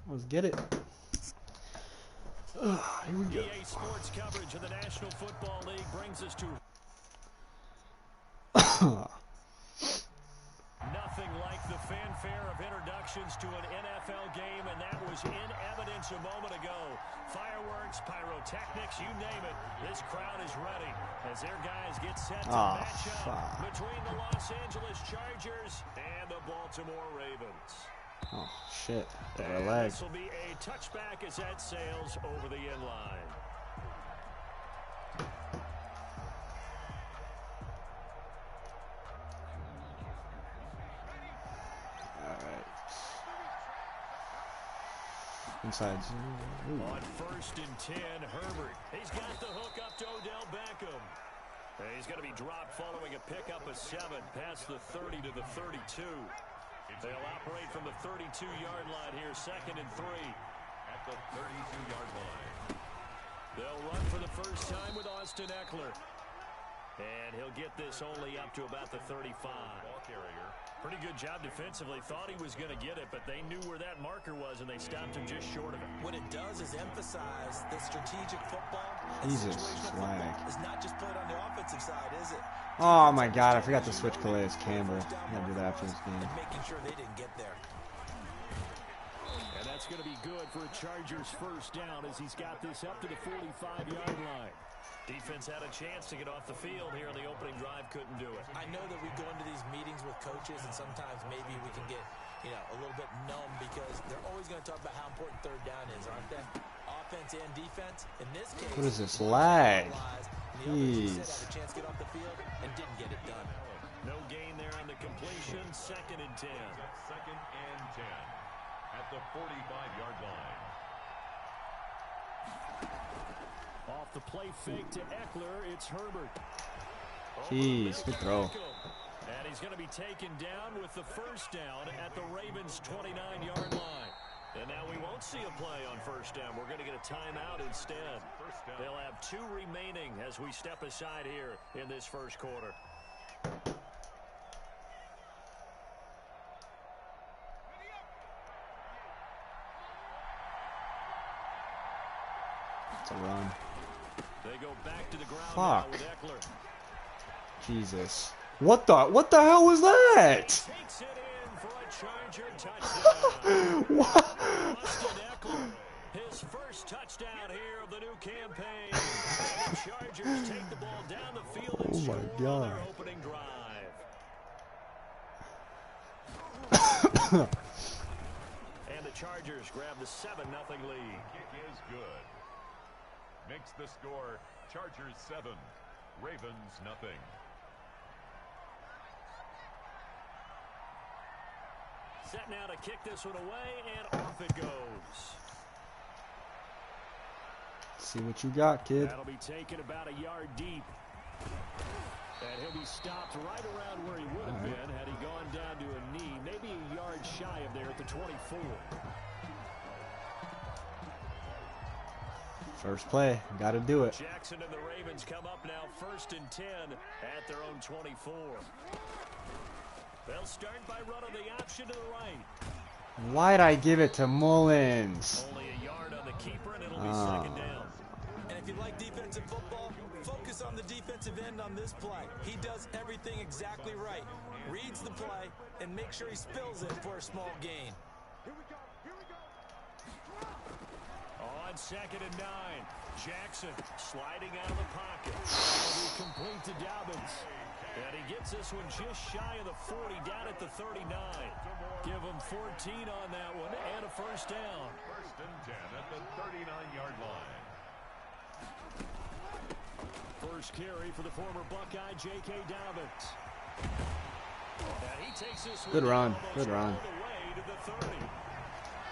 Let's get it. Here we go. EA Sports coverage of the National Football League brings us to nothing like the fanfare of introductions to an NFL game, and that was in evidence a moment ago. Fireworks, pyrotechnics, you name it. This crowd is ready as their guys get set to match up between the Los Angeles Chargers and the Baltimore Ravens. Oh, shit. Over a leg. This will be a touchback as that sails over the end line. Inside. Ooh. On 1st and 10, Herbert. He's got the hook up to Odell Beckham. He's going to be dropped following a pickup of 7 past the 30 to the 32. They'll operate from the 32-yard line here, 2nd and 3. At the 32-yard line. They'll run for the first time with Austin Eckler. And he'll get this only up to about the 35. Ball carrier. Pretty good job defensively. Thought he was going to get it, but they knew where that marker was, and they stopped him just short of it. What it does is emphasize that strategic football Jesus, football is not just played on the offensive side, is it? Oh, my God. I forgot to switch Calais Campbell. I'm going to do that after this game. And making sure they didn't get there. And that's going to be good for a Chargers first down as he's got this up to the 45-yard line. Defense had a chance to get off the field here on the opening drive, couldn't do it. I know that we go into these meetings with coaches, and sometimes maybe we can get, a little bit numb because they're always going to talk about how important 3rd down is, aren't they? Offense and defense. In this case, what is this lag? Jeez. Had a chance to get off the field and didn't get it done. No gain there on the completion. 2nd and 10. 2nd and 10 at the 45-yard line. Off the play fake to Eckler, it's Herbert. Jeez, good throw. And he's going to be taken down with the first down at the Ravens' 29-yard line. And now we won't see a play on first down. We're going to get a timeout instead. They'll have 2 remaining as we step aside here in this first quarter. It's a run. They go back to the ground Fuck. now with Eckler. Jesus. What the hell was that? Takes it in for a Charger touchdown. What? Austin Eckler, his first touchdown here of the new campaign. And the Chargers take the ball down the field and score on their opening drive. And the Chargers grab the 7-0 lead. Kick is good. Makes the score Chargers 7, Ravens nothing. Set now to kick this one away, and off it goes. See what you got, kid. That'll be taken about a yard deep. And he'll be stopped right around where he would have been had he gone down to a knee, maybe a yard shy of there at the 24. First play. Got to do it. Jackson and the Ravens come up now 1st and 10 at their own 24. They'll start by running the option to the right. Why'd I give it to Mullins? Only a yard on the keeper, and it'll be 2nd down. And if you like defensive football, focus on the defensive end on this play. He does everything exactly right. Reads the play and make sure he spills it for a small gain. Here we go. On 2nd and 9, Jackson sliding out of the pocket. That'll be complete to Dobbins. And he gets this one just shy of the 40, down at the 39. Give him 14 on that one and a first down. 1st and 10 at the 39-yard line. First carry for the former Buckeye, J.K. Dobbins. And he takes this one Good run. Good all run. the way to the 30.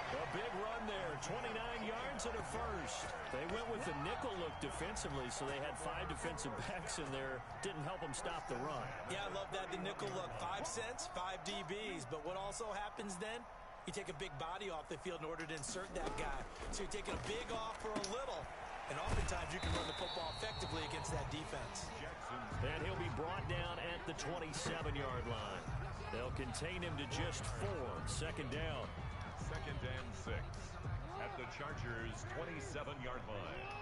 A big run there, 29 yards and a first. They went with the nickel look defensively, so they had 5 defensive backs in there. Didn't help them stop the run. Yeah, I love that, the nickel look. 5 cents, 5 DBs. But what also happens then, you take a big body off the field in order to insert that guy. So you're taking a big off for a little. And oftentimes you can run the football effectively against that defense. And he'll be brought down at the 27-yard line. They'll contain him to just 4. 2nd down. 2nd and 6 at the Chargers' 27-yard line.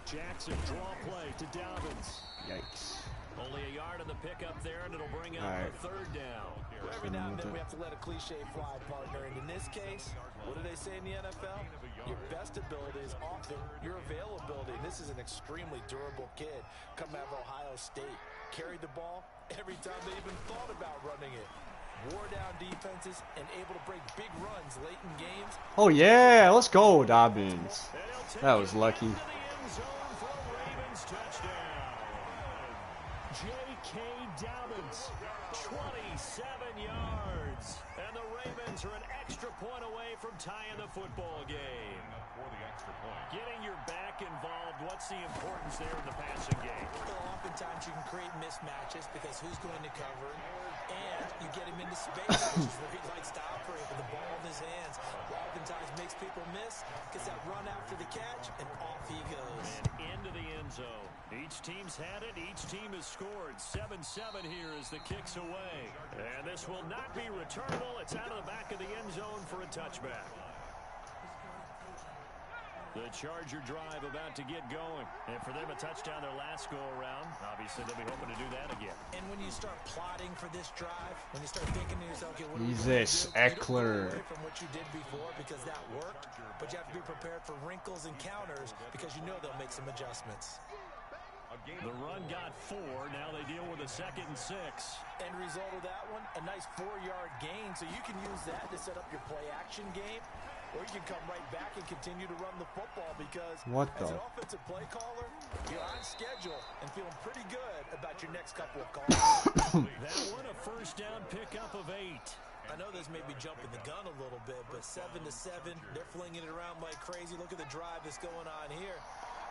Jackson draw play to Dobbins. Yikes. Only a yard on the pickup there, and it'll bring up Right. a 3rd down. Every now and then we have to let a cliche fly, partner. And in this case, what do they say in the NFL? Your best ability is often your availability. And this is an extremely durable kid coming out of Ohio State. Carried the ball every time they even thought about running it. Wore down defenses and able to break big runs late in games. Oh yeah, let's go, Dobbins. That was lucky. J.K. Dobbins, 27 yards. And the Ravens are an extra point away from tying the football game. For the extra point. Getting your back involved, what's the importance there in the passing game? Well, oftentimes you can create mismatches because who's going to cover him, and you get him into space, which is where he likes to operate with the ball in his hands. Oftentimes makes people miss, gets that run after the catch, and off he goes. And into the end zone. Each team's had it, each team has scored. 7-7 here as the kick's away. And this will not be returnable. It's out of the back of the end zone for a touchback. The Charger drive about to get going. And for them, a touchdown their last go-around. Obviously, they'll be hoping to do that again. And when you start plotting for this drive, when you start thinking to yourself, okay, what are we Jesus, going to do? You don't go Eckler. away from what you did before because that worked, but you have to be prepared for wrinkles and counters because you know they'll make some adjustments. The run got 4. Now they deal with a 2nd and 6. End result of that one, a nice 4-yard gain. So you can use that to set up your play-action game, or you can come right back and continue to run the football because as an offensive play caller, you're on schedule and feeling pretty good about your next couple of calls. That one a 1st down pickup of 8. I know this may be jumping the gun a little bit, but 7-7, they're flinging it around like crazy. Look at the drive that's going on here.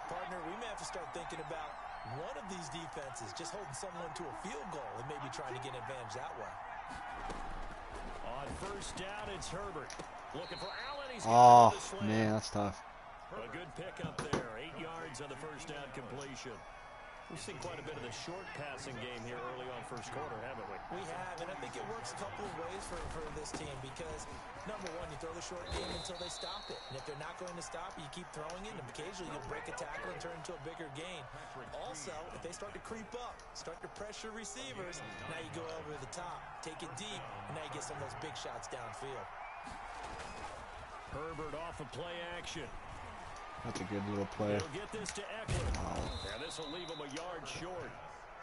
Partner, we may have to start thinking about one of these defenses just holding someone to a field goal and maybe trying to get an advantage that way. On 1st down, it's Herbert. Looking for Allen. He's Oh, man, that's tough. A good pickup there. 8 yards on the 1st down completion. We've seen quite a bit of the short passing game here early on 1st quarter, haven't we? We have, and I think it works a couple of ways for this team because, number one, you throw the short game until they stop it. And if they're not going to stop it, you keep throwing it, and occasionally you'll break a tackle and turn into a bigger gain. Also, if they start to creep up, start to pressure receivers, now you go over the top, take it deep, and now you get some of those big shots downfield. Herbert off of play action. That's a good little play. He'll get this to Eckler. And this will leave him a yard short.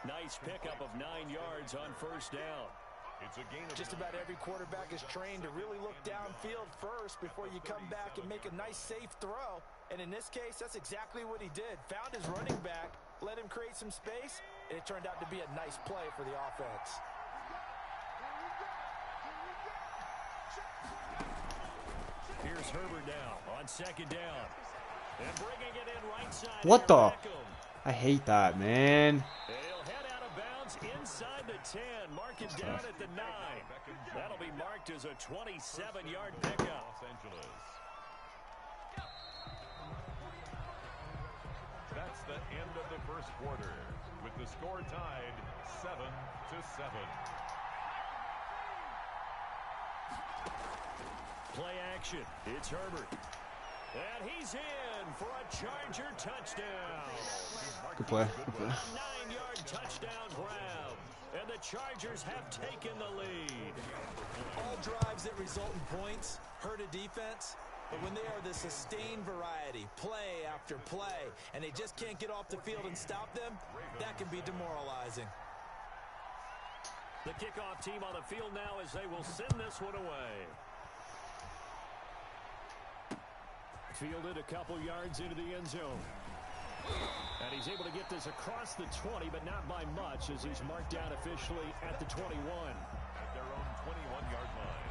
Nice pickup of 9 yards on 1st down. It's a gain of Just about every quarterback is trained to really look downfield first before you come back and make a nice, safe throw. And in this case, that's exactly what he did. Found his running back, let him create some space, and it turned out to be a nice play for the offense. Here's Herbert now on 2nd down. And bringing it in right side. What the? I hate that, man. He'll head out of bounds inside the 10. Mark it down at the 9. That'll be marked as a 27-yard pickup. Los Angeles. That's the end of the 1st quarter, with the score tied 7-7. Play action. It's Herbert. And he's in for a Charger touchdown. Good play. Good play. 9-yard touchdown grab. And the Chargers have taken the lead. All drives that result in points hurt a defense, but when they are the sustained variety, play after play, and they just can't get off the field and stop them, that can be demoralizing. The kickoff team on the field now as they will send this one away. Fielded a couple yards into the end zone. And he's able to get this across the 20, but not by much as he's marked down officially at the 21. At their own 21-yard line.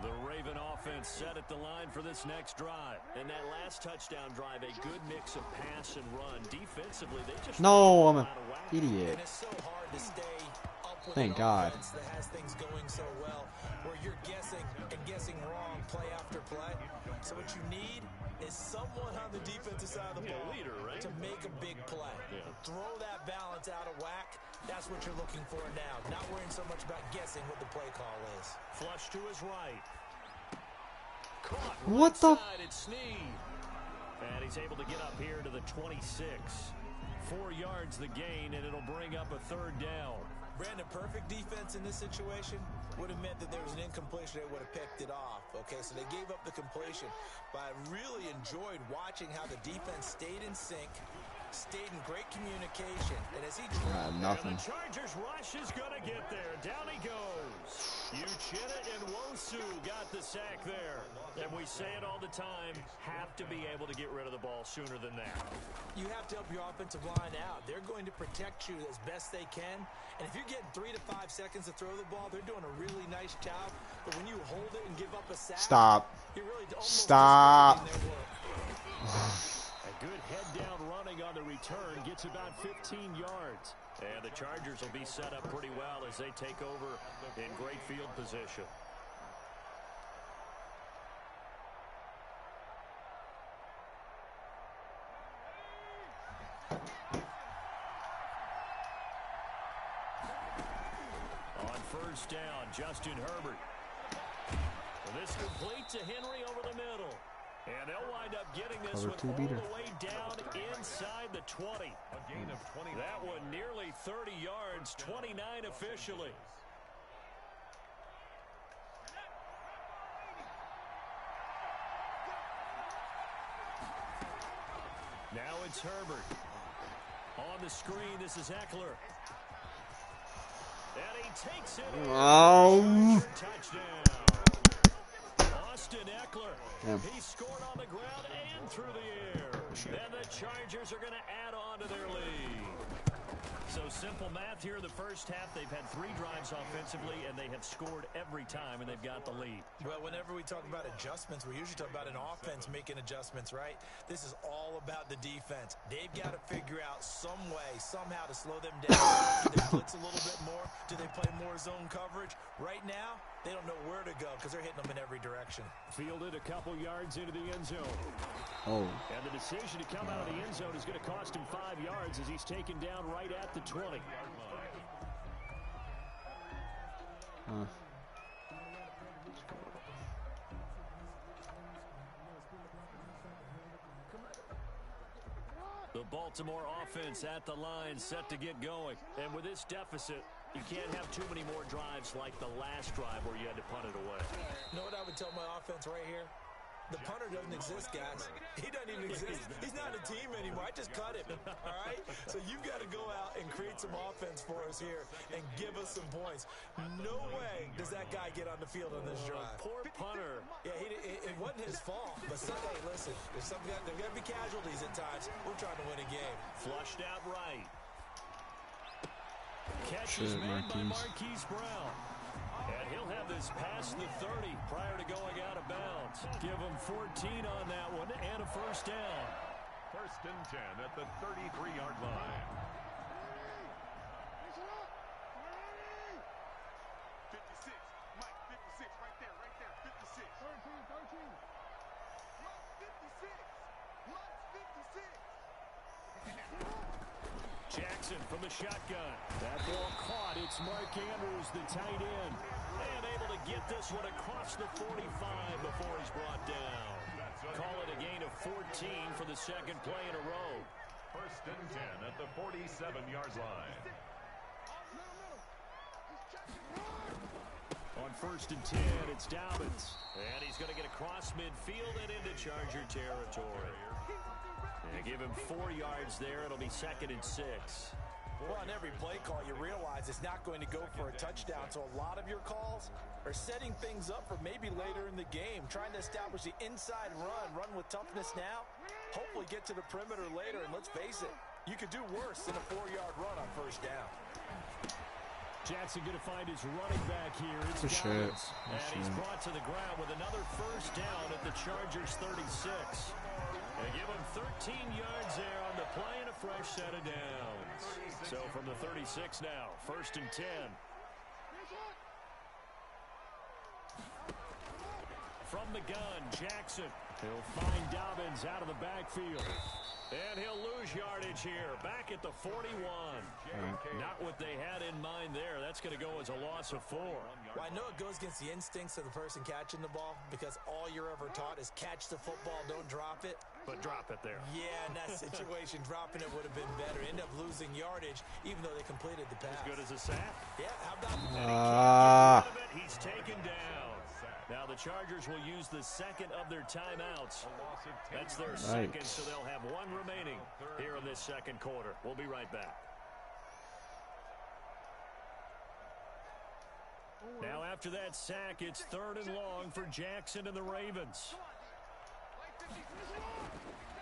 The Raven offense set at the line for this next drive. And that last touchdown drive, a good mix of pass and run. Defensively, they just... No, I'm an idiot. And it's so hard to stay up with Thank an God. offense that has things going so well, where you're guessing and guessing wrong play after play. So what you need is someone on the defensive side of the ball leader, right? to make a big play. Yeah. Throw that balance out of whack. That's what you're looking for now. Not worrying so much about guessing what the play call is. Flush to his right. Caught What right the? side, it's Snead. And he's able to get up here to the 26. 4 yards the gain, and it'll bring up a third down. Brandon, perfect defense in this situation would have meant that there was an incompletion. They would have picked it off. Okay, so they gave up the completion. But I really enjoyed watching how the defense stayed in sync, stayed in great communication. And as he Nothing. And the Chargers rush is going to get there. Down he goes. Uchenna and Wosu got the sack there. And we say it all the time, have to be able to get rid of the ball sooner than that. You have to help your offensive line out. They're going to protect you as best they can. And if you're getting 3 to 5 seconds to throw the ball, they're doing a really nice job. But when you hold it and give up a sack, Stop. you're really almost Stop. discrediting their work. A good head-down running on the return gets about 15 yards. And the Chargers will be set up pretty well as they take over in great field position. On first down, Justin Herbert. This complete to Henry over the middle. And they'll wind up getting this Cover one two all beater. the way down inside the 20. A gain of 20. That one nearly 30 yards, 29 officially. Now it's Herbert. On the screen, this is Eckler. And he takes it. Oh. Touchdown. Austin Eckler. Damn. He scored on the ground and through the air. And the Chargers are going to add on to their lead. So simple math here in the first half. They've had 3 drives offensively, and they have scored every time, and they've got the lead. Well, whenever we talk about adjustments, we usually talk about an offense making adjustments, right? This is all about the defense. They've got to figure out some way, somehow to slow them down. Do they blitz a little bit more? Do they play more zone coverage? Right now, they don't know where to go because they're hitting them in every direction. Fielded a couple yards into the end zone. Oh. And the decision to come out of the end zone is going to cost him 5 yards as he's taken down right at the 20. The Baltimore offense at the line, set to get going. And with this deficit, you can't have too many more drives like the last drive where you had to punt it away. You know what I would tell my offense right here? The punter doesn't exist, guys. He doesn't even exist. He's not a team anymore. I just cut him, all right? So you've got to go out and create some offense for us here and give us some points. No way does that guy get on the field on this drive. Poor punter. Yeah, it wasn't his fault. But hey, listen, there's got to be casualties at times. We're trying to win a game. Flushed out right. Catch is made by Marquise Brown. And he'll have this past the 30 prior to going out of bounds. Give him 14 on that one and a first down. 1st and 10 at the 33-yard line. 56, Mike, 56, right there, 56. 13. 56, Mike's 56. Jackson from the shotgun. That ball caught. It's Mark Andrews, the tight end. And able to get this one across the 45 before he's brought down. Call it a gain of 14 for the second play in a row. 1st and 10 at the 47-yard line. On 1st and 10, it's Dobbins. And he's going to get across midfield and into Charger territory. And give him 4 yards there. It'll be 2nd and 6. Well, on every play call, you realize it's not going to go for a touchdown. So a lot of your calls are setting things up for maybe later in the game, trying to establish the inside run with toughness now, hopefully get to the perimeter later. And let's face it, you could do worse than a 4-yard run on first down. Jackson going to find his running back here. It's Good shit. Dobbins. And he's brought to the ground with another first down at the Chargers 36. They give him 13 yards there on the play and a fresh set of downs. So from the 36 now, 1st and 10. from the gun. Jackson. He'll find Dobbins out of the backfield. And he'll lose yardage here. Back at the 41. Not what they had in mind there. That's going to go as a loss of 4. Well, I know it goes against the instincts of the person catching the ball because all you're ever taught is catch the football, don't drop it. But drop it there. Yeah, in that situation, dropping it would have been better. End up losing yardage, even though they completed the pass. As good as a sack. Yeah, how about that? He's taken down. Now the Chargers will use the second of their timeouts. That's their second, so they'll have one remaining here in this second quarter. We'll be right back. Now after that sack, it's 3rd and long for Jackson and the Ravens.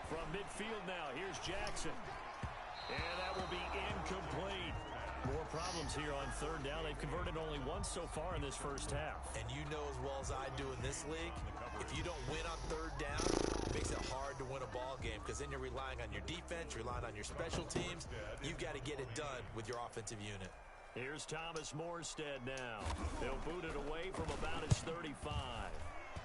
From midfield now, here's Jackson. And that will be incomplete. More problems here on 3rd down. They've converted only once so far in this first half. And you know as well as I do in this league, if you don't win on 3rd down, it makes it hard to win a ball game because then you're relying on your defense, you're relying on your special teams. You've got to get it done with your offensive unit. Here's Thomas Morstead now. They'll boot it away from about his 35.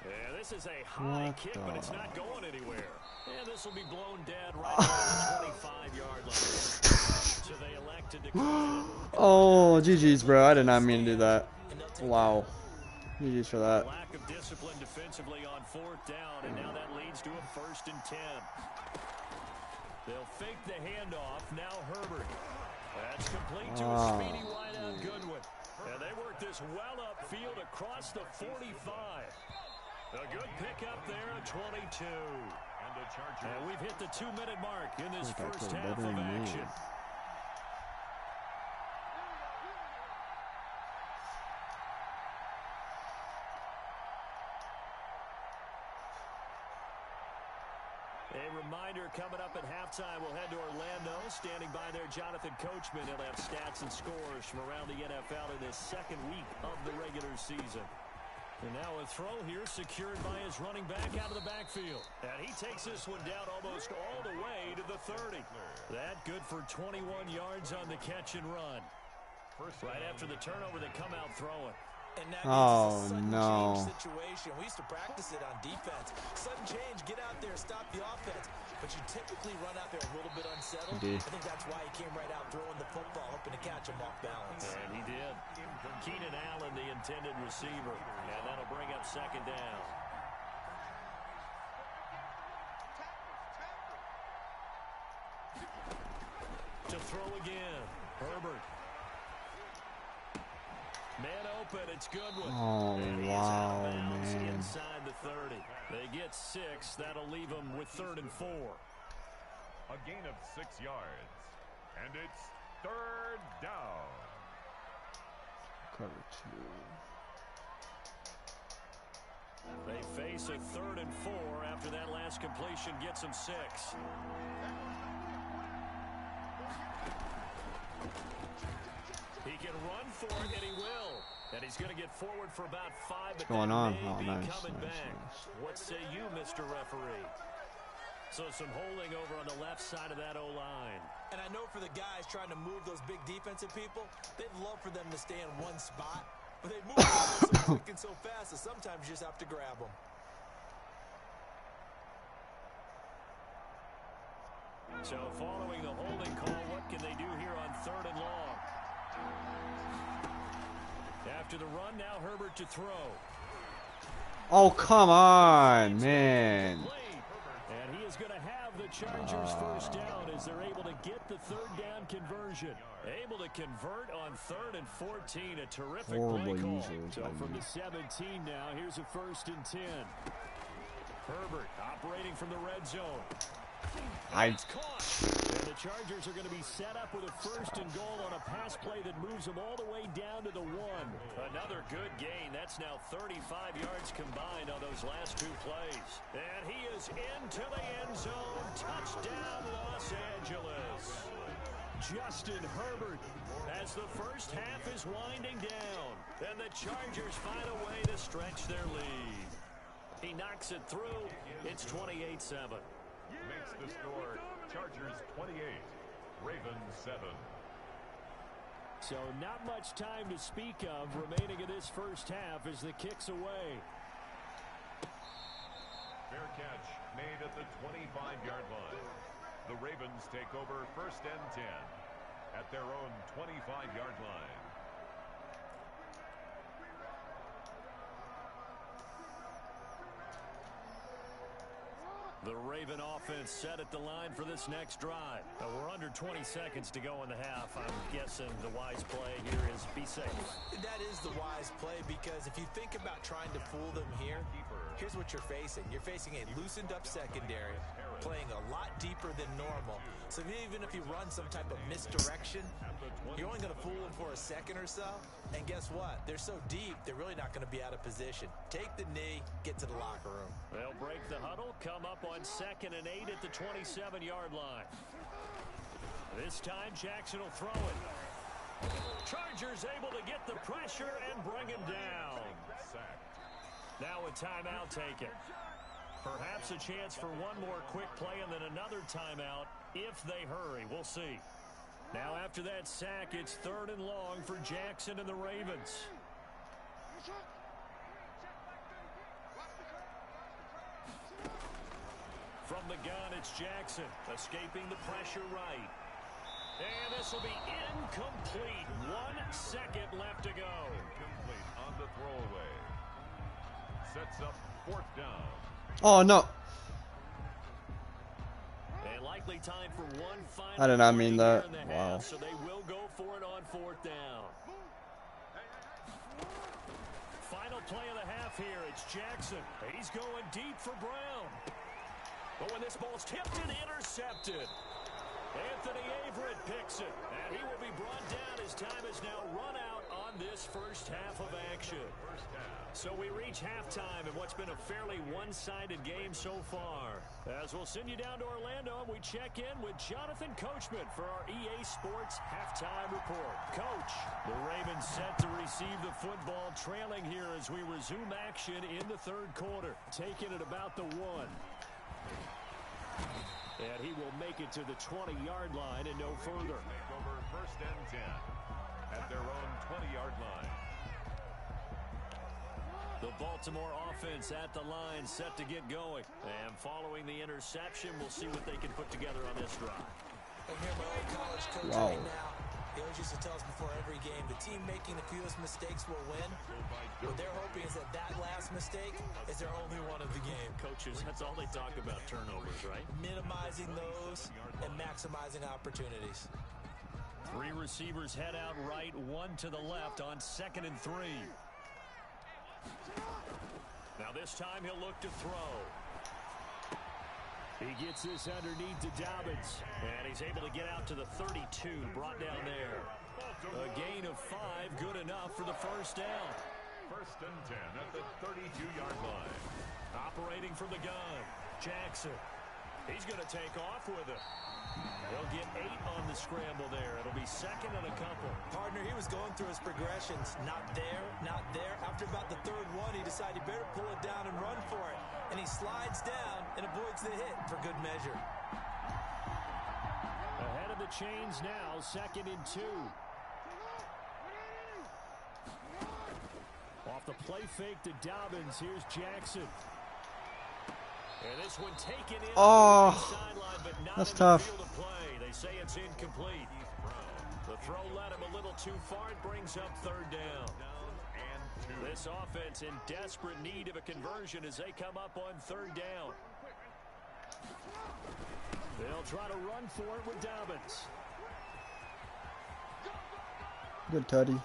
Yeah, this is a high kick, but it's not going anywhere. And this will be blown dead right on the 25-yard line. So they elected to call it. Oh, GG's, bro. I did not mean to do that. Wow. GG's for that. Lack of discipline defensively on 4th down, and now that leads to a 1st and 10. They'll fake the handoff. Now Herbert. That's complete to a speedy wideout Goodwin. And they work this well upfield across the 45. A good pickup there at 22. And we've hit the 2-minute mark in this first half of action. A reminder coming up at halftime, we'll head to Orlando. Standing by there, Jonathan Coachman. He'll have stats and scores from around the NFL in this second week of the regular season. And now a throw here secured by his running back out of the backfield. And he takes this one down almost all the way to the 30. That good for 21 yards on the catch and run. Right after the turnover, they come out throwing. And now it's a sudden change situation. We used to practice it on defense. Sudden change, get out there, stop the offense. But you typically run out there a little bit unsettled. I think that's why he came right out throwing the football, hoping to catch him off balance. And he did. Keenan Allen, the intended receiver. And that'll bring up 2nd down. To throw again. Herbert. Man open, it's Goodwin. Oh, wow, man. Inside the 30. They get 6. That'll leave them with 3rd and 4. A gain of 6 yards. And it's 3rd down. Cover 2. They face a 3rd and 4 after that last completion gets them 6. He can run for it, and he will. And he's going to get forward for about 5. But going on? Oh, nice, nice. What say you, Mr. Referee? So some holding over on the left side of that O-line. And I know for the guys trying to move those big defensive people, they'd love for them to stay in one spot. But they move so quick and so fast that sometimes you just have to grab them. So following the holding call, what can they do here on 3rd and long? After the run, now Herbert to throw. Oh, come on, man. And he is going to have the Chargers first down as they're able to get the 3rd down conversion. Able to convert on 3rd and 14. A terrific play call. So from the 17 now, here's a 1st and 10. Herbert operating from the red zone. It's caught. And the Chargers are going to be set up with a 1st and goal on a pass play that moves them all the way down to the 1. Another good gain. That's now 35 yards combined on those last 2 plays. And he is into the end zone. Touchdown, Los Angeles. Justin Herbert as the first half is winding down. And the Chargers find a way to stretch their lead. He knocks it through. It's 28-7. Makes the score Chargers 28, Ravens 7. So not much time to speak of remaining in this first half as the kick's away. catch made at the 25-yard line. The Ravens take over 1st and 10 at their own 25-yard line. The Raven offense set at the line for this next drive. We're under 20 seconds to go in the half. I'm guessing the wise play here is be safe. That is the wise play, because if you think about trying to fool them here, here's what you're facing. You're facing a loosened up secondary, playing a lot deeper than normal. So even if you run some type of misdirection, you're only going to fool them for a second or so. And guess what? They're so deep, they're really not going to be out of position. Take the knee, get to the locker room. They'll break the huddle, come up on 2nd and 8 at the 27-yard line. This time, Jackson will throw it. Chargers able to get the pressure and bring him down. Now a timeout taken. Perhaps a chance for one more quick play and then another timeout if they hurry. We'll see. Now after that sack, it's 3rd and long for Jackson and the Ravens. From the gun, it's Jackson, escaping the pressure right. And this will be incomplete. 1 second left to go. Incomplete on the throwaway. Sets up 4th down. Oh, no. And likely time for one final. I did not mean that. Wow. Wow. So they will go for it on 4th down. Final play of the half here. It's Jackson. He's going deep for Brown. But when this ball's tipped and intercepted, Anthony Averett picks it. And he will be brought down. His time is now run out on this first half of action. So we reach halftime in what's been a fairly one-sided game so far. As we'll send you down to Orlando, we check in with Jonathan Coachman for our EA Sports Halftime Report. Coach, the Ravens set to receive the football, trailing here as we resume action in the 3rd quarter. Taking it about the 1. And he will make it to the 20-yard line and no further. Take over 1st and 10 at their own 20-yard line. The Baltimore offense at the line, set to get going. And following the interception, we'll see what they can put together on this drive. I hear my old college coach Wow. right now. He always used to tell us before every game, the team making the fewest mistakes will win. What they're hoping is that last mistake is their only one of the game. Coaches, that's all they talk about, turnovers, right? Minimizing those and maximizing opportunities. 3 receivers head out right, 1 to the left on 2nd and 3. Now this time he'll look to throw. He gets this underneath to Dobbins. And he's able to get out to the 32, brought down there. A gain of 5, good enough for the first down. 1st and 10 at the 32-yard line. Operating from the gun, Jackson. He's going to take off with it. He'll get 8 on the scramble there. It'll be 2nd and a couple. Partner, he was going through his progressions. Not there, not there. After about the 3rd one, he decided he better pull it down and run for it. And he slides down and avoids the hit for good measure. Ahead of the chains now, 2nd and 2. Off the play fake to Dobbins, here's Jackson. And this one taken in Oh, the sideline, but not that's in tough. the field of play. They say it's incomplete. The throw led him a little too far. It brings up 3rd down. This offense in desperate need of a conversion as they come up on 3rd down. They'll try to run for it with Dobbins. Good tutty.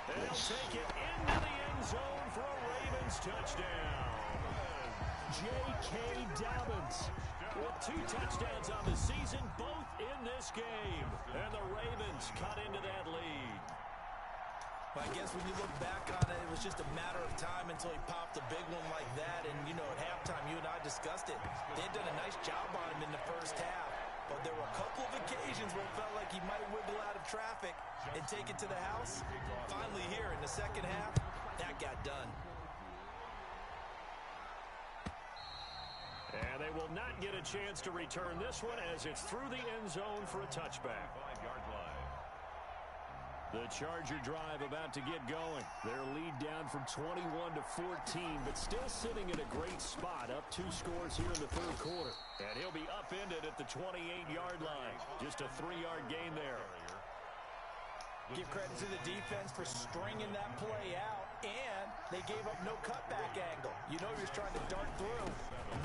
They'll take it into the end zone for a Ravens touchdown. J.K. Dobbins with 2 touchdowns on the season, both in this game. And the Ravens cut into that lead. But I guess when you look back on it, it was just a matter of time until he popped a big one like that. And, you know, at halftime, you and I discussed it. They had done a nice job on him in the first half. But there were a couple of occasions where it felt like he might wiggle out of traffic and take it to the house. Finally here in the second half, that got done. And they will not get a chance to return this one as it's through the end zone for a touchback. 5-yard line. The Charger drive about to get going. Their lead down from 21 to 14, but still sitting in a great spot. Up 2 scores here in the third quarter. And he'll be upended at the 28-yard line. Just a 3-yard gain there. Give credit to the defense for stringing that play out, and they gave up no cutback angle. You know he was trying to dart through.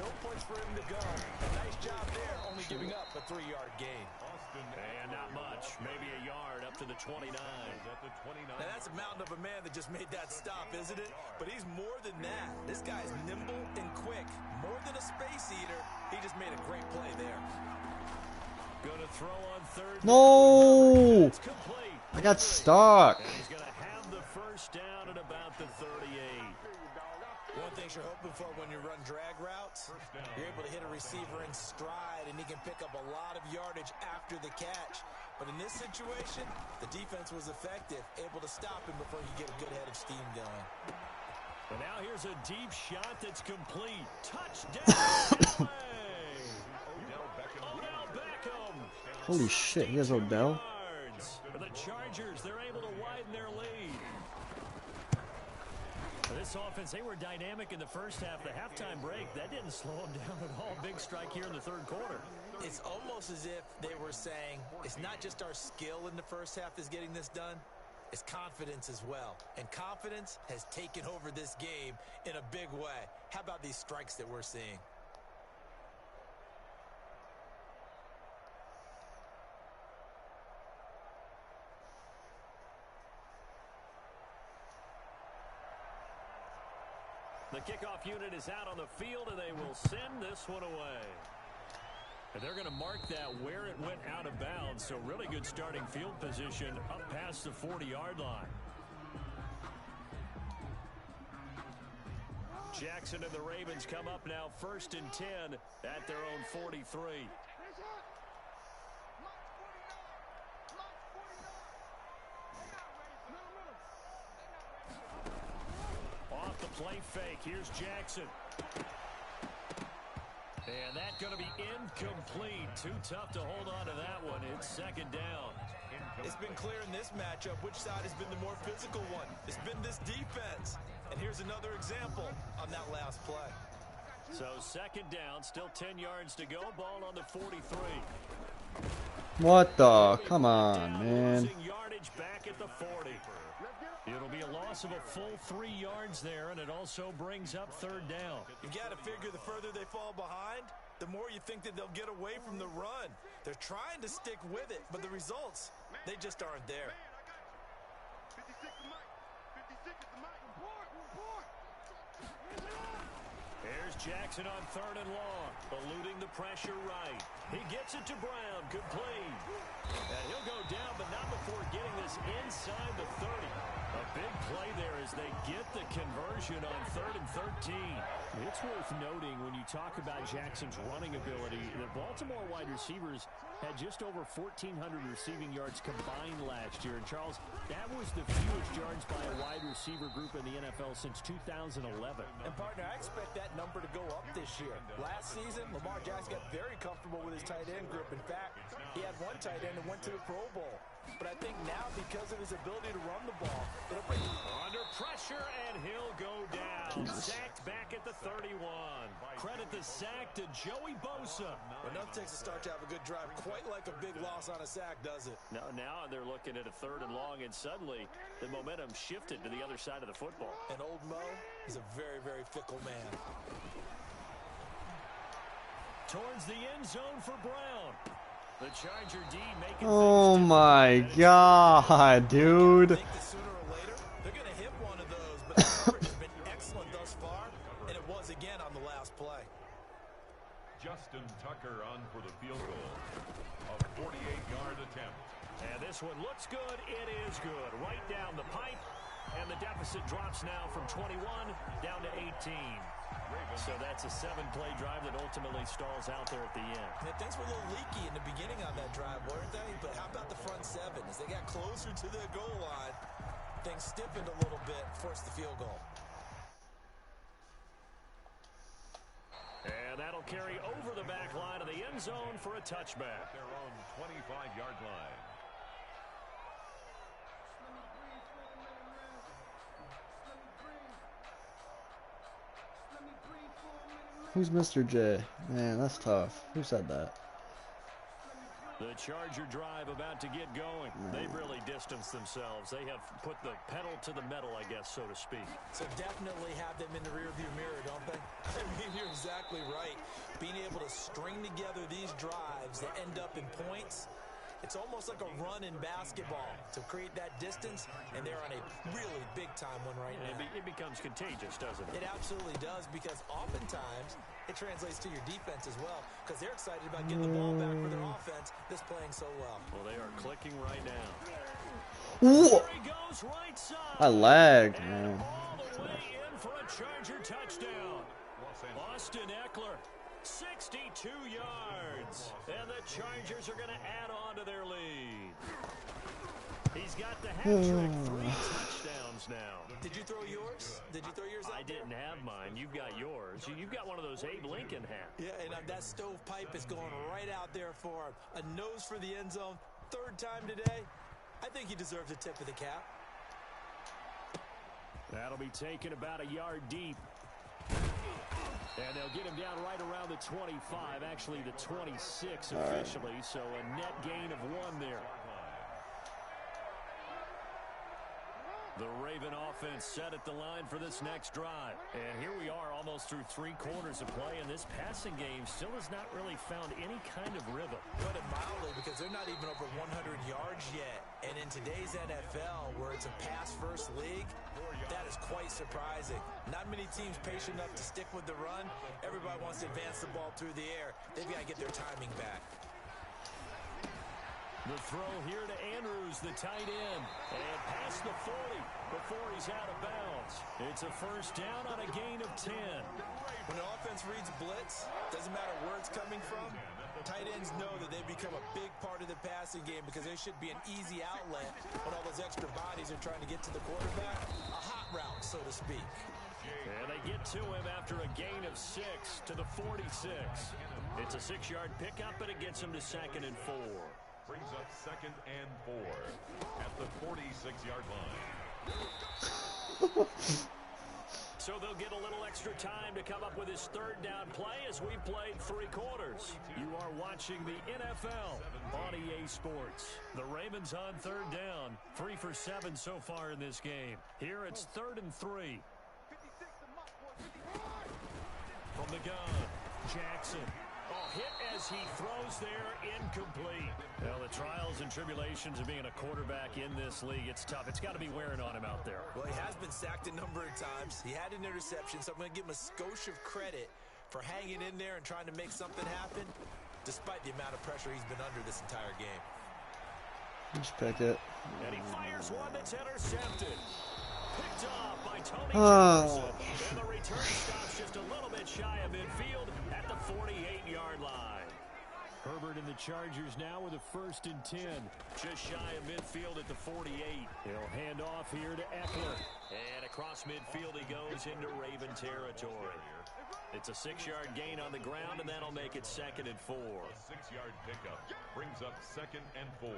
No place for him to go. A nice job there, only giving up a 3-yard gain. And not much. Maybe a yard up to the 29. Now that's a mountain of a man that just made that stop, isn't it? But he's more than that. This guy's nimble and quick. More than a space eater. He just made a great play there. Gonna throw on third. No! It's complete. I got stuck. And he's gonna have the first down at about the 38. One thing you're hoping for when you run drag routes, you're able to hit a receiver in stride, and he can pick up a lot of yardage after the catch. But in this situation, the defense was effective, able to stop him before he get a good head of steam going. But now here's a deep shot that's complete. Touchdown! Odell Beckham. Holy shit, he has Odell. For the Chargers, they're able to widen their lead. This offense, they were dynamic in the first half. The halftime break, that didn't slow them down at all. Big strike here in the third quarter. It's almost as if they were saying, it's not just our skill in the first half that's getting this done, it's confidence as well. And confidence has taken over this game in a big way. How about these strikes that we're seeing? The kickoff unit is out on the field, and they will send this one away. And they're going to mark that where it went out of bounds, so really good starting field position up past the 40-yard line. Jackson and the Ravens come up now 1st and 10 at their own 43. Off the play fake, here's Jackson. And that's going to be incomplete. Too tough to hold on to that one. It's 2nd down. It's been clear in this matchup which side has been the more physical one. It's been this defense. And here's another example on that last play. So 2nd down, still 10 yards to go. Ball on the 43. What the? Come on, man. Losing yardage back at the 40. It'll be a loss of a full 3 yards there, and it also brings up 3rd down. You got to figure the further they fall behind, the more you think that they'll get away from the run. They're trying to stick with it, but the results, they just aren't there. 56 is Mike. 56 is Mike. Report. Here's Jackson on 3rd and long, eluding the pressure right. He gets it to Brown, complete. And he'll go down, but not before getting this inside the 30. A big play there as they get the conversion on 3rd and 13. It's worth noting when you talk about Jackson's running ability, the Baltimore wide receivers had just over 1,400 receiving yards combined last year. And, Charles, that was the fewest yards by a wide receiver group in the NFL since 2011. And, partner, I expect that number to go up this year. Last season, Lamar Jackson got very comfortable with his tight end group. In fact, he had one tight end that went to the Pro Bowl. But I think now, because of his ability to run the ball, it'll bring under pressure, and he'll go down. Sacked back at the 31. Credit the sack to Joey Bosa. Enough takes a start to have a good drive. Quite like a big loss on a sack, does it? Now they're looking at a 3rd and long, and suddenly the momentum shifted to the other side of the football. And old Mo is a very, very fickle man. Towards the end zone for Brown. The Charger D making Oh my god, dude. I think that sooner or later, they're going to hit one of those, but the coverage has been excellent thus far, and it was again on the last play. Justin Tucker on for the field goal. A 48-yard attempt. And this one looks good. It is good. Right down the pipe. And the deficit drops now from 21 down to 18. So that's a 7-play drive that ultimately stalls out there at the end. And things were a little leaky in the beginning on that drive, weren't they? But how about the front 7? As they got closer to the goal line, things stiffened a little bit, forced the field goal. And that'll carry over the back line of the end zone for a touchback. Their own 25-yard line. Who's Mr. J? Man, that's tough. Who said that? The Charger drive about to get going. They've really distanced themselves. They have put the pedal to the metal, I guess, so to speak. So definitely have them in the rearview mirror, don't they? I mean, you're exactly right. Being able to string together these drives that end up in points, it's almost like a run in basketball to create that distance, and they're on a really big-time one right now. It becomes contagious, doesn't it? It absolutely does, because oftentimes it translates to your defense as well, because they're excited about getting the ball back for their offense that's playing so well. Well, they are clicking right now. Whoa! There he goes, right side. I lagged, And man. all the way in for a Charger touchdown. Austin Eckler, 62 yards. And the Chargers are going to add on to their lead. He's got the hat trick, 3 touchdowns now. Did you throw yours? Did you throw yours out I didn't have mine. You've got yours. You've got one of those Abe Lincoln hats. Yeah, and that stovepipe is going right out there for him. A nose for the end zone. 3rd time today. I think he deserves a tip of the cap. That'll be taken about a yard deep. And they'll get him down right around the 25, actually the 26 officially, so a net gain of 1 there. The Raven offense set at the line for this next drive. And here we are almost through 3 quarters of play, and this passing game still has not really found any kind of rhythm. Put it mildly, because they're not even over 100 yards yet. And in today's NFL, where it's a pass-first league, that is quite surprising. Not many teams patient enough to stick with the run. Everybody wants to advance the ball through the air. They've got to get their timing back. The throw here to Andrews, the tight end, and past the 40 before he's out of bounds. It's a first down on a gain of 10. When the offense reads blitz, doesn't matter where it's coming from, tight ends know that they become a big part of the passing game, because there should be an easy outlet when all those extra bodies are trying to get to the quarterback. A hot route, so to speak. And they get to him after a gain of 6 to the 46. It's a 6-yard pickup, but it gets him to 2nd and 4. Brings up 2nd and 4 at the 46-yard line. So they'll get a little extra time to come up with his 3rd down play as we've played 3 quarters. You are watching the NFL on EA Sports. The Ravens on 3rd down. 3 for 7 so far in this game. Here it's 3rd and 3. From the gun, Jackson. Oh, hit as he throws there, incomplete. Well, the trials and tribulations of being a quarterback in this league, it's tough. It's got to be wearing on him out there. Well, he has been sacked a number of times. He had an interception, so I'm going to give him a skosh of credit for hanging in there and trying to make something happen, despite the amount of pressure he's been under this entire game. Just pick it. And he fires one that's intercepted. Picked off by Tony Jefferson. And the return stops just a little bit shy of midfield at the 48-yard line. Herbert and the Chargers now with a 1st and 10. Just shy of midfield at the 48. He'll hand off here to Eckler. And across midfield he goes into Raven territory. It's a 6-yard gain on the ground, and that'll make it 2nd and 4. 6-yard pickup brings up 2nd and 4.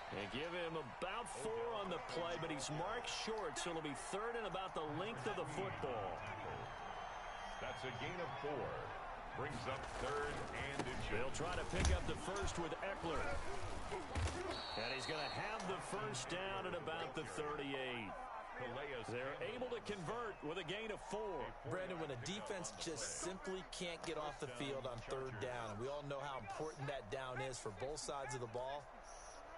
They give him about 4 on the play, but he's marked short, so it'll be 3rd and about the length of the football. That's a gain of 4. Brings up 3rd and inches. They'll try to pick up the 1st with Eckler. And he's going to have the 1st down at about the 38. They're able to convert with a gain of 4. Brandon, when a defense just simply can't get off the field on 3rd down, and we all know how important that down is for both sides of the ball,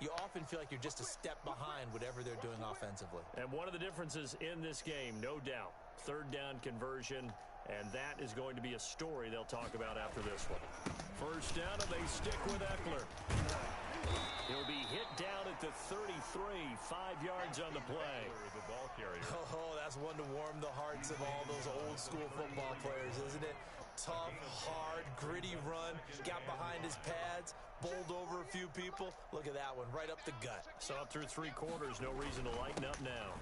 you often feel like you're just a step behind whatever they're doing offensively. And one of the differences in this game, no doubt, 3rd down conversion, and that is going to be a story they'll talk about after this one. 1st down, and they stick with Eckler. He'll be hit down at the 33, 5 yards on the play. Oh, that's one to warm the hearts of all those old-school football players, isn't it? Tough, hard, gritty run, got behind his pads, bowled over a few people. Look at that one, right up the gut. So up through 3 quarters, no reason to lighten up now.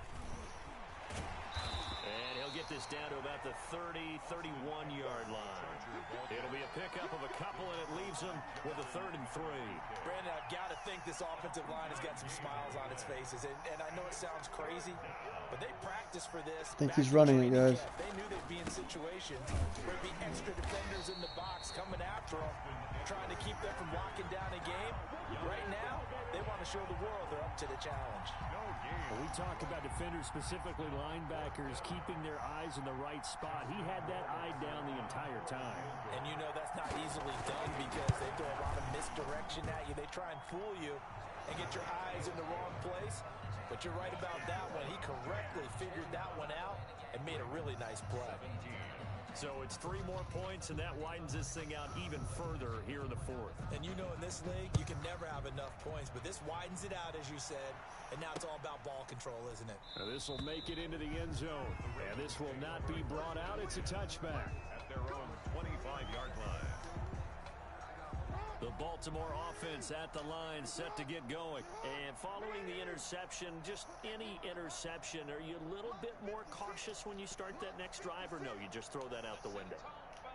And he'll get this down to about the 30, 31-yard line. It'll be a pickup of a couple, and it leaves leaves them with a 3rd and 3. Brandon, I've got to think this offensive line has got some smiles on its faces. And I know it sounds crazy, but they practiced for this. I think he's running it, guys. They knew they'd be in situations where there'd be extra defenders in the box coming after them, trying to keep them from locking down a game. Right now, they want to show the world they're up to the challenge. Well, we talk about defenders, specifically linebackers, keeping their eyes in the right spot. He had that eye down the entire time. And you know that's not easily done because they throw a lot of misdirection at you. They try and fool you and get your eyes in the wrong place. But you're right about that one. He correctly figured that one out and made a really nice play. So it's 3 more points, and that widens this thing out even further here in the 4th. And you know in this league, you can never have enough points, but this widens it out, as you said, and now it's all about ball control, isn't it? Now this will make it into the end zone, and this will not be brought out. It's a touchback. At their own 25-yard line. The Baltimore offense at the line, set to get going. And following the interception, just any interception, are you a little bit more cautious when you start that next drive, or no, you just throw that out the window?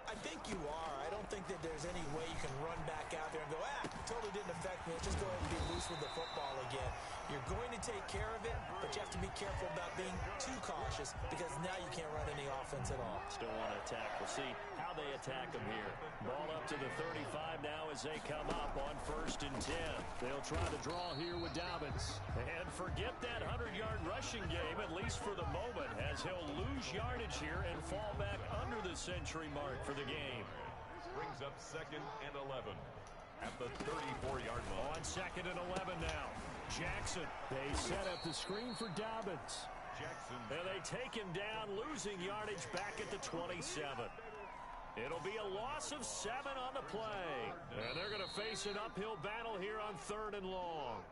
I think you are. I don't think that there's any way you can run back out there and go, totally didn't affect me. Let's just go ahead and be loose with the football again. You're going to take care of it, but you have to be careful about being too cautious because now you can't run any offense at all. Still want to attack. We'll see how they attack them here. Ball up to the 35 now as they come up on 1st and 10. They'll try to draw here with Dobbins. And forget that 100-yard rushing game, at least for the moment, as he'll lose yardage here and fall back under the century mark for the game. Brings up 2nd and 11 at the 34-yard line. On 2nd and 11 now. Jackson. They set up the screen for Dobbins. Jackson. And they take him down, losing yardage back at the 27. It'll be a loss of 7 on the play. And they're going to face an uphill battle here on 3rd and long.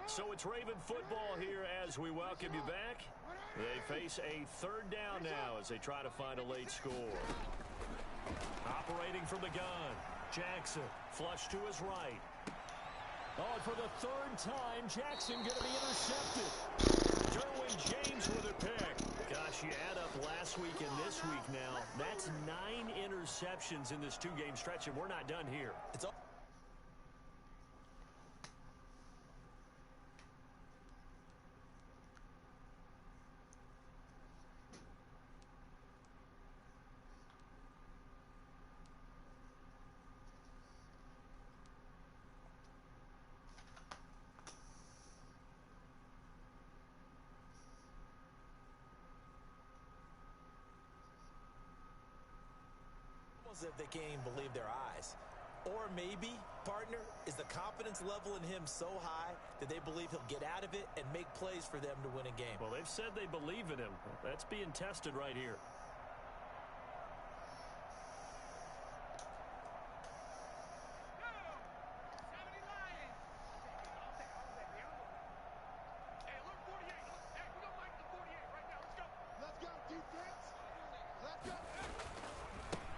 So it's Raven football here as we welcome you back. They face a 3rd down now as they try to find a late score. Operating from the gun, Jackson, flush to his right. Oh, and for the 3rd time, Jackson going to be intercepted. Derwin James with a pick. Gosh, you add up last week and this week now. That's 9 interceptions in this 2-game stretch, and we're not done here. It's all as if they can't even believe their eyes. Or maybe, partner, is the confidence level in him so high that they believe he'll get out of it and make plays for them to win a game. Well, they've said they believe in him. That's being tested right here.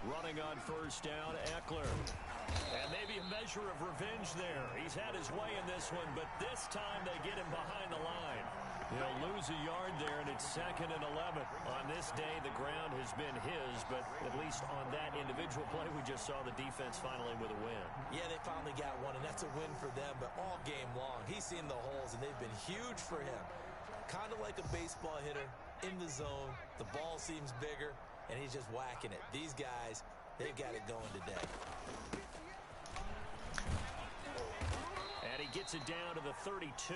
Running on 1st down, Eckler. And maybe a measure of revenge there. He's had his way in this one, but this time they get him behind the line. He'll lose a yard there, and it's 2nd and 11. On this day, the ground has been his, but at least on that individual play, we just saw the defense finally with a win. Yeah, they finally got one, and that's a win for them, but all game long, he's seen the holes, and they've been huge for him. Kind of like a baseball hitter in the zone. The ball seems bigger, and he's just whacking it. These guys, they've got it going today. And he gets it down to the 32.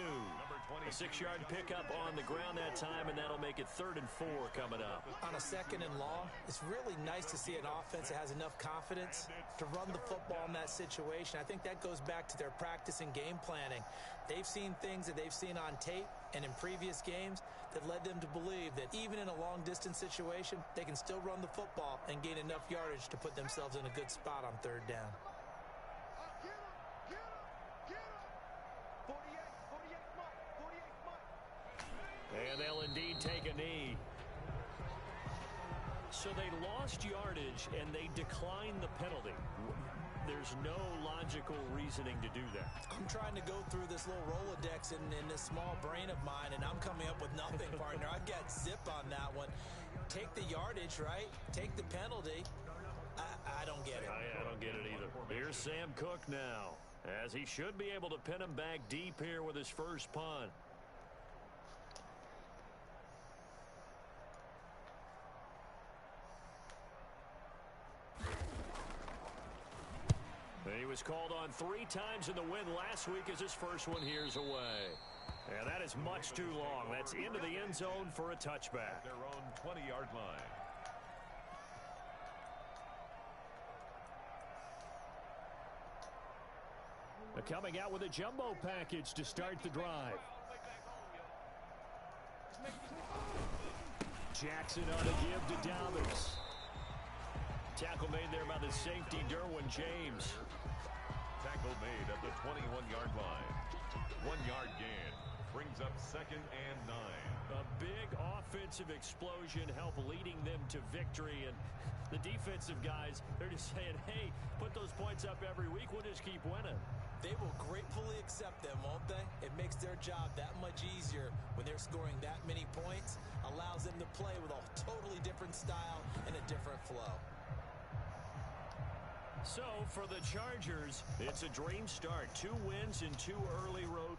A 6-yard pickup on the ground that time, and that'll make it 3rd and 4 coming up. On a 2nd and long, it's really nice to see an offense that has enough confidence to run the football in that situation. I think that goes back to their practice and game planning. They've seen things that they've seen on tape and in previous games that led them to believe that even in a long-distance situation, they can still run the football and gain enough yardage to put themselves in a good spot on 3rd down. And they'll indeed take a knee. So they lost yardage, and they declined the penalty. there's no logical reasoning to do that. I'm trying to go through this little Rolodex in this small brain of mine, and I'm coming up with nothing, partner. I got zip on that one. Take the yardage, right? Take the penalty. I don't get it. I don't get it either. Here's Sam Cook now, as he should be able to pin him back deep here with his first punt. He was called on 3 times in the win last week as his first one here's away. And that is much too long. That's into the end zone for a touchback. Their own 20-yard line. Coming out with a jumbo package to start the drive. Jackson on a give to Dobbins. Tackle made there by the safety, Derwin James. Tackle made at the 21-yard line. 1-yard gain. Brings up 2nd and 9. A big offensive explosion help leading them to victory. And the defensive guys, they're just saying, hey, put those points up every week. We'll just keep winning. They will gratefully accept them, won't they? It makes their job that much easier when they're scoring that many points. Allows them to play with a totally different style and a different flow. So, for the Chargers, it's a dream start. 2 wins in 2 early road